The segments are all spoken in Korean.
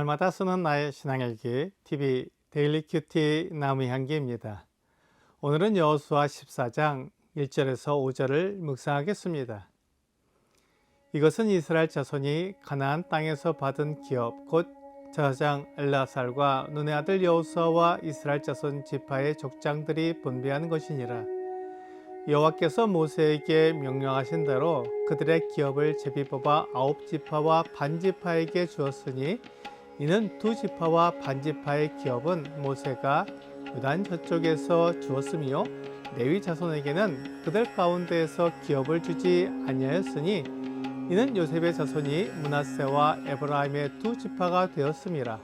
날마다 쓰는 나의 신앙일기 TV 데일리 큐티 나무의 향기입니다. 오늘은 여호수아 14장 1절에서 5절을 묵상하겠습니다. 이것은 이스라엘 자손이 가나안 땅에서 받은 기업 곧 제사장 엘라살과 눈의 아들 여호수아와 이스라엘 자손 지파의 족장들이 분배한 것이니라. 여호와께서 모세에게 명령하신 대로 그들의 기업을 제비 뽑아 9지파와 반지파에게 주었으니 이는 2지파와 반지파의 기업은 모세가 요단 저쪽에서 주었으며 레위 자손에게는 그들 가운데에서 기업을 주지 아니하였으니 이는 요셉의 자손이 므낫세와 에브라임의 2지파가 되었음이라.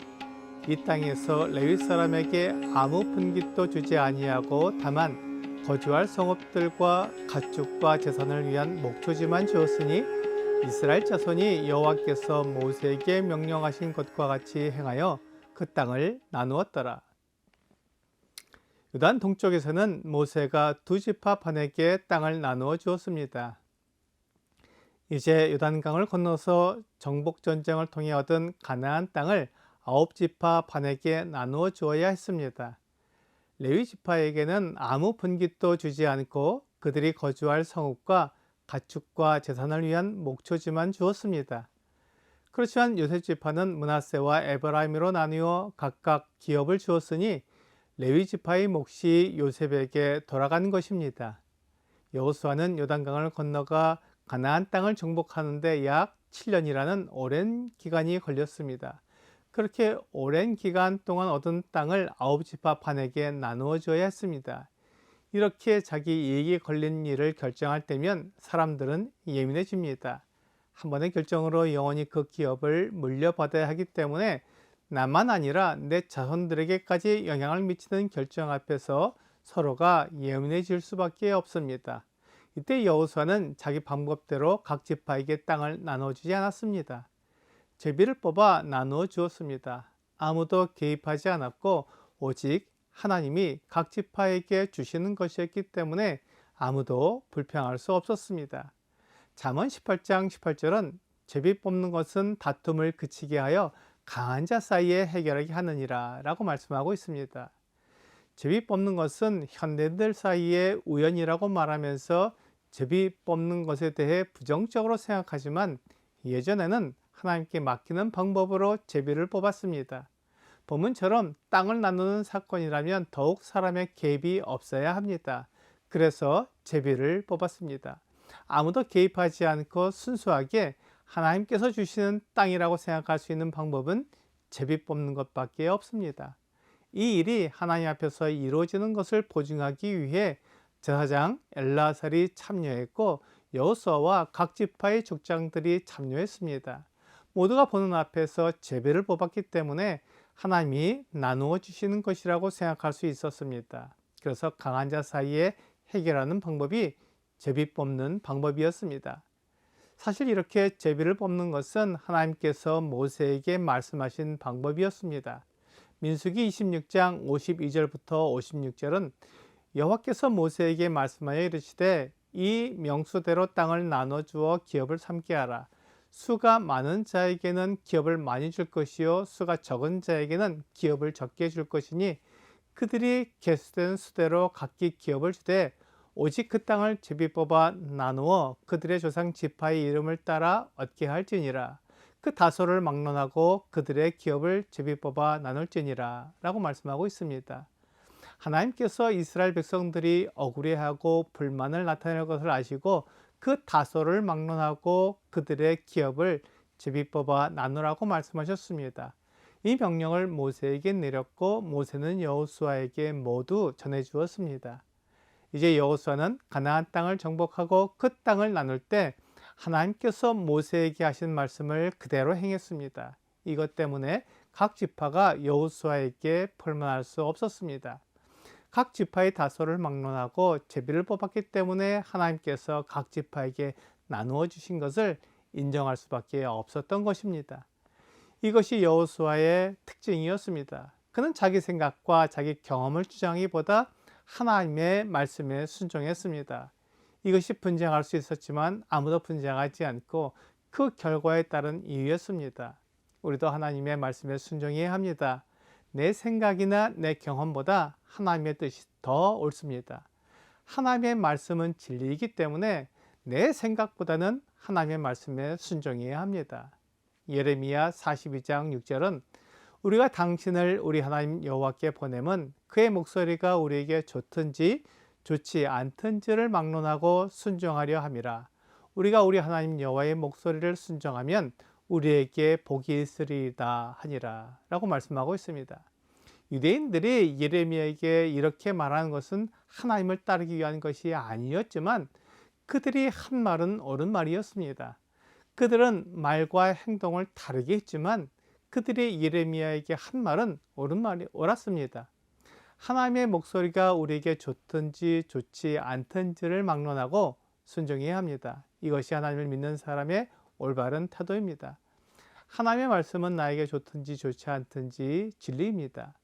이 땅에서 레위 사람에게 아무 분깃도 주지 아니하고 다만 거주할 성읍들과 가축과 재산을 위한 목초지만 주었으니 이스라엘 자손이 여호와께서 모세에게 명령하신 것과 같이 행하여 그 땅을 나누었더라. 요단 동쪽에서는 모세가 2지파 반에게 땅을 나누어 주었습니다. 이제 요단강을 건너서 정복 전쟁을 통해 얻은 가나안 땅을 9지파 반에게 나누어 주어야 했습니다. 레위 지파에게는 아무 분깃도 주지 않고 그들이 거주할 성읍과 가축과 재산을 위한 목초지만 주었습니다. 그렇지만 요셉 지파는 므낫세와 에브라임으로 나누어 각각 기업을 주었으니 레위 지파의 몫이 요셉에게 돌아간 것입니다. 여호수아는 요단강을 건너가 가나안 땅을 정복하는 데 약 7년이라는 오랜 기간이 걸렸습니다. 그렇게 오랜 기간 동안 얻은 땅을 9지파 반에게 나누어 줘야 했습니다. 이렇게 자기 이익이 걸린 일을 결정할 때면 사람들은 예민해집니다. 한 번의 결정으로 영원히 그 기업을 물려받아야 하기 때문에 나만 아니라 내 자손들에게까지 영향을 미치는 결정 앞에서 서로가 예민해질 수밖에 없습니다. 이때 여호수아는 자기 방법대로 각 지파에게 땅을 나눠주지 않았습니다. 제비를 뽑아 나누어 주었습니다. 아무도 개입하지 않았고 오직 하나님이 각 지파에게 주시는 것이었기 때문에 아무도 불평할 수 없었습니다. 잠언 18장 18절은 제비 뽑는 것은 다툼을 그치게 하여 강한 자 사이에 해결하게 하느니라 라고 말씀하고 있습니다. 제비 뽑는 것은 현대인들 사이에 우연이라고 말하면서 제비 뽑는 것에 대해 부정적으로 생각하지만 예전에는 하나님께 맡기는 방법으로 제비를 뽑았습니다. 본문처럼 땅을 나누는 사건이라면 더욱 사람의 개입이 없어야 합니다. 그래서 제비를 뽑았습니다. 아무도 개입하지 않고 순수하게 하나님께서 주시는 땅이라고 생각할 수 있는 방법은 제비 뽑는 것밖에 없습니다. 이 일이 하나님 앞에서 이루어지는 것을 보증하기 위해 제사장 엘라살이 참여했고 여호수아와 각 지파의 족장들이 참여했습니다. 모두가 보는 앞에서 제비를 뽑았기 때문에 하나님이 나누어 주시는 것이라고 생각할 수 있었습니다. 그래서 강한 자 사이에 해결하는 방법이 제비 뽑는 방법이었습니다. 사실 이렇게 제비를 뽑는 것은 하나님께서 모세에게 말씀하신 방법이었습니다. 민수기 26장 52절부터 56절은 여호와께서 모세에게 말씀하여 이르시되 이 명수대로 땅을 나눠 주어 기업을 삼게 하라. 수가 많은 자에게는 기업을 많이 줄 것이요 수가 적은 자에게는 기업을 적게 줄 것이니 그들이 계수된 수대로 각기 기업을 주되 오직 그 땅을 제비 뽑아 나누어 그들의 조상 지파의 이름을 따라 얻게 할지니라. 그 다소를 막론하고 그들의 기업을 제비 뽑아 나눌지니라 라고 말씀하고 있습니다. 하나님께서 이스라엘 백성들이 억울해하고 불만을 나타낼 것을 아시고 그 다소를 막론하고 그들의 기업을 제비 뽑아 나누라고 말씀하셨습니다. 이 명령을 모세에게 내렸고 모세는 여호수아에게 모두 전해 주었습니다. 이제 여호수아는 가나안 땅을 정복하고 그 땅을 나눌 때 하나님께서 모세에게 하신 말씀을 그대로 행했습니다. 이것 때문에 각 지파가 여호수아에게 불만할 수 없었습니다. 각 지파의 다소를 막론하고 제비를 뽑았기 때문에 하나님께서 각 지파에게 나누어 주신 것을 인정할 수밖에 없었던 것입니다. 이것이 여호수아의 특징이었습니다. 그는 자기 생각과 자기 경험을 주장하기보다 하나님의 말씀에 순종했습니다. 이것이 분쟁할 수 있었지만 아무도 분쟁하지 않고 그 결과에 따른 이유였습니다. 우리도 하나님의 말씀에 순종해야 합니다. 내 생각이나 내 경험보다 하나님의 뜻이 더 옳습니다. 하나님의 말씀은 진리이기 때문에 내 생각보다는 하나님의 말씀에 순종해야 합니다. 예레미야 42장 6절은 우리가 당신을 우리 하나님 여호와께 보내면 그의 목소리가 우리에게 좋든지 좋지 않든지를 막론하고 순종하려 함이라. 우리가 우리 하나님 여호와의 목소리를 순종하면 우리에게 복이 있으리이다 하니라 라고 말씀하고 있습니다. 유대인들이 예레미야에게 이렇게 말하는 것은 하나님을 따르기 위한 것이 아니었지만 그들이 한 말은 옳은 말이었습니다. 그들은 말과 행동을 다르게 했지만 그들이 예레미야에게 한 말은 옳았습니다. 하나님의 목소리가 우리에게 좋든지 좋지 않든지를 막론하고 순종해야 합니다. 이것이 하나님을 믿는 사람의 올바른 태도입니다. 하나님의 말씀은 나에게 좋든지 좋지 않든지 진리입니다.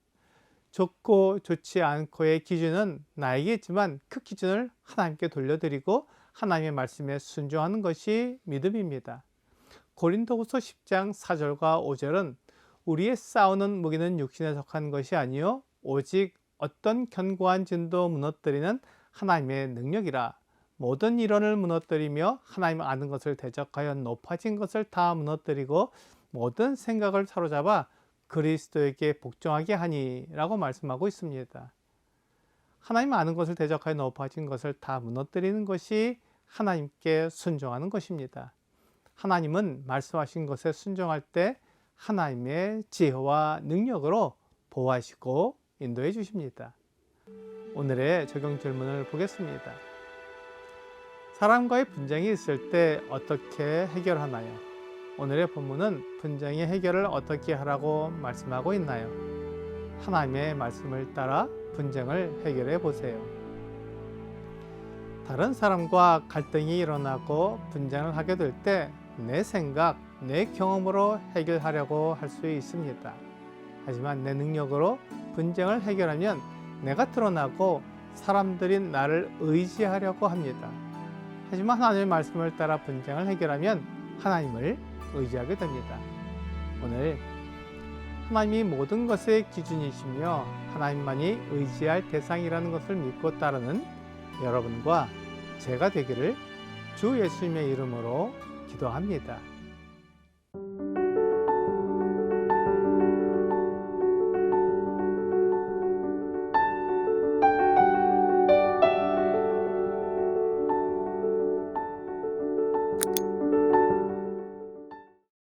좋고 좋지 않고의 기준은 나에게 있지만 그 기준을 하나님께 돌려드리고 하나님의 말씀에 순종하는 것이 믿음입니다. 고린도후서 10장 4절과 5절은 우리의 싸우는 무기는 육신에 속한 것이 아니요 오직 어떤 견고한 진도 무너뜨리는 하나님의 능력이라. 모든 이론을 무너뜨리며 하나님 아는 것을 대적하여 높아진 것을 다 무너뜨리고 모든 생각을 사로잡아 그리스도에게 복종하게 하니 라고 말씀하고 있습니다. 하나님 아는 것을 대적하여 높아진 것을 다 무너뜨리는 것이 하나님께 순종하는 것입니다. 하나님은 말씀하신 것에 순종할 때 하나님의 지혜와 능력으로 보호하시고 인도해 주십니다. 오늘의 적용 질문을 보겠습니다. 사람과의 분쟁이 있을 때 어떻게 해결하나요? 오늘의 본문은 분쟁의 해결을 어떻게 하라고 말씀하고 있나요? 하나님의 말씀을 따라 분쟁을 해결해 보세요. 다른 사람과 갈등이 일어나고 분쟁을 하게 될 때 내 생각, 내 경험으로 해결하려고 할 수 있습니다. 하지만 내 능력으로 분쟁을 해결하면 내가 드러나고 사람들이 나를 의지하려고 합니다. 하지만 하나님의 말씀을 따라 분쟁을 해결하면 하나님을 의지하게 됩니다. 오늘 하나님이 모든 것의 기준이시며 하나님만이 의지할 대상이라는 것을 믿고 따르는 여러분과 제가 되기를 주 예수님의 이름으로 기도합니다.